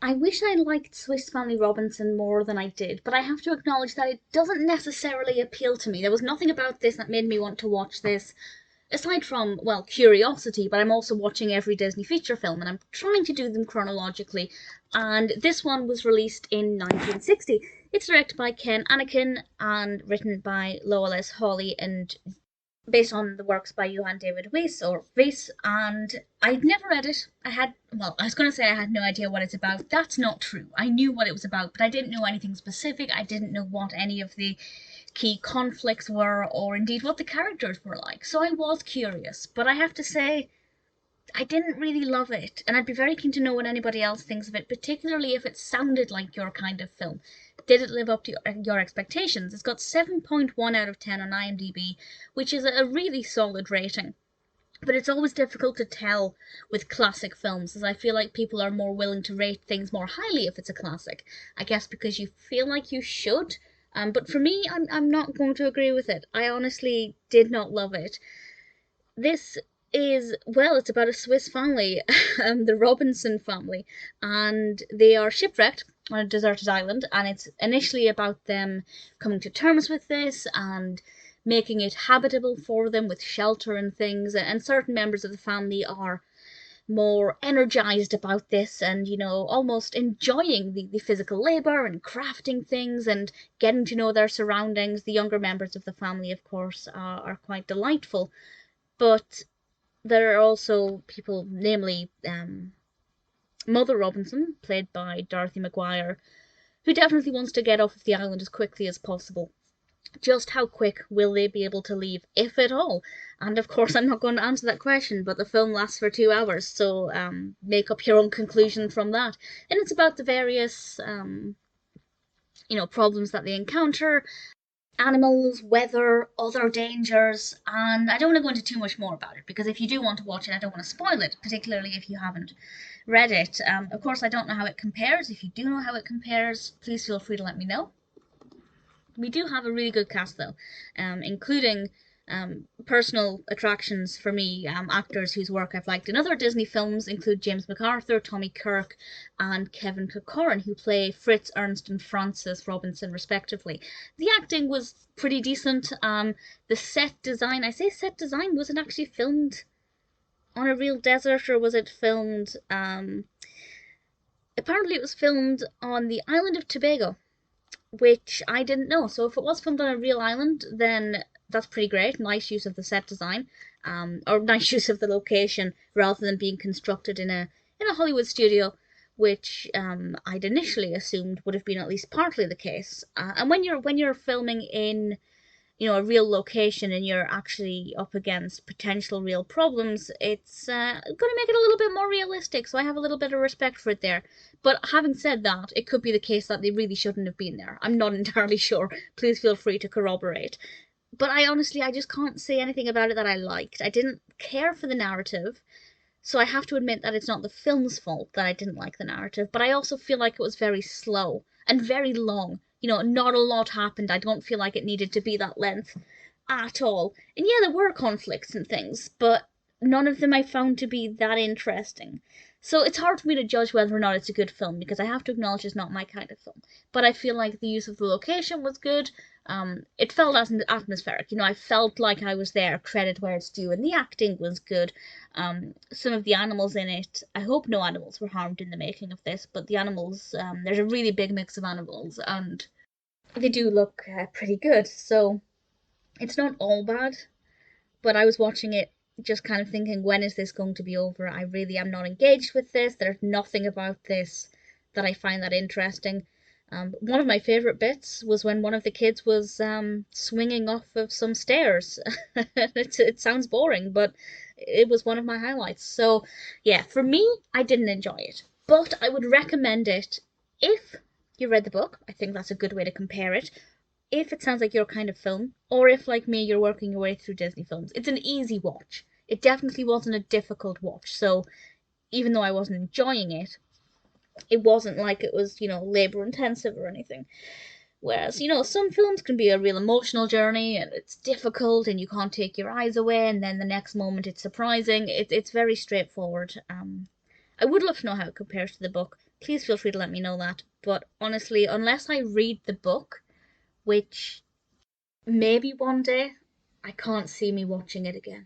I wish I liked Swiss Family Robinson more than I did, but I have to acknowledge that it doesn't necessarily appeal to me. There was nothing about this that made me want to watch this, aside from, well, curiosity, but I'm also watching every Disney feature film, and I'm trying to do them chronologically, and this one was released in 1960. It's directed by Ken Annakin and written by Lowell Hawley and based on the works by Johann David Wyss or Wyss, and I'd never read it. I was going to say I had no idea what it's about. That's not true. I knew what it was about, but I didn't know anything specific. I didn't know what any of the key conflicts were, or indeed what the characters were like. So I was curious, but I have to say, I didn't really love it, and I'd be very keen to know what anybody else thinks of it, particularly if it sounded like your kind of film. Did it live up to your expectations? It's got 7.1 out of 10 on IMDb, which is a really solid rating. But it's always difficult to tell with classic films, as I feel like people are more willing to rate things more highly if it's a classic. I guess because you feel like you should. But for me, I'm not going to agree with it. I honestly did not love it. This it's about a Swiss family, the Robinson family, and they are shipwrecked on a deserted island, and it's initially about them coming to terms with this and making it habitable for them with shelter and things, and certain members of the family are more energized about this and, almost enjoying the physical labor and crafting things and getting to know their surroundings. The younger members of the family, of course, are quite delightful, but there are also people, namely Mother Robinson, played by Dorothy McGuire, who definitely wants to get off of the island as quickly as possible. Just how quick will they be able to leave, if at all? And of course, I'm not going to answer that question, but the film lasts for 2 hours, so make up your own conclusion from that. And it's about the various, problems that they encounter, animals, weather, other dangers, and I don't want to go into too much more about it, because if you do want to watch it, I don't want to spoil it, particularly if you haven't read it. Of course, I don't know how it compares. If you do know how it compares, please feel free to let me know. We do have a really good cast, though, including personal attractions for me, actors whose work I've liked in other Disney films include James MacArthur, Tommy Kirk, and Kevin Corcoran, who play Fritz, Ernst, and Francis Robinson, respectively. The acting was pretty decent. The set design, I say set design, was it actually filmed on a real desert, or was it filmed... apparently it was filmed on the island of Tobago, which I didn't know. So if it was filmed on a real island, then that's pretty great. Nice use of the set design, or nice use of the location, rather than being constructed in a Hollywood studio, which I'd initially assumed would have been at least partly the case. And when you're filming in a real location and you're actually up against potential real problems, it's going to make it a little bit more realistic. So I have a little bit of respect for it there. But having said that, it could be the case that they really shouldn't have been there. I'm not entirely sure. Please feel free to corroborate. But I just can't say anything about it that I liked. I didn't care for the narrative. So I have to admit that it's not the film's fault that I didn't like the narrative, but I also feel like it was very slow and very long. Not a lot happened. I don't feel like it needed to be that length at all. And yeah, there were conflicts and things, but none of them I found to be that interesting. So it's hard for me to judge whether or not it's a good film, because I have to acknowledge it's not my kind of film. But I feel like the use of the location was good. It felt as atmospheric. I felt like I was there, credit where it's due, and the acting was good. Some of the animals in it, I hope no animals were harmed in the making of this, but the animals, there's a really big mix of animals, and they do look pretty good. So it's not all bad, but I was watching it just kind of thinking, when is this going to be over? I really am not engaged with this. There's nothing about this that I find that interesting. One of my favourite bits was when one of the kids was swinging off of some stairs. It sounds boring, but it was one of my highlights. So, yeah, for me, I didn't enjoy it. But I would recommend it if you read the book. I think that's a good way to compare it. If it sounds like your kind of film, or if, like me, you're working your way through Disney films. It's an easy watch. It definitely wasn't a difficult watch. So, even though I wasn't enjoying it, it wasn't like it was, labor intensive or anything. Whereas, some films can be a real emotional journey and it's difficult and you can't take your eyes away, and then the next moment it's surprising. It's very straightforward. I would love to know how it compares to the book, please feel free to let me know that. But honestly, unless I read the book, which maybe one day, I can't see me watching it again.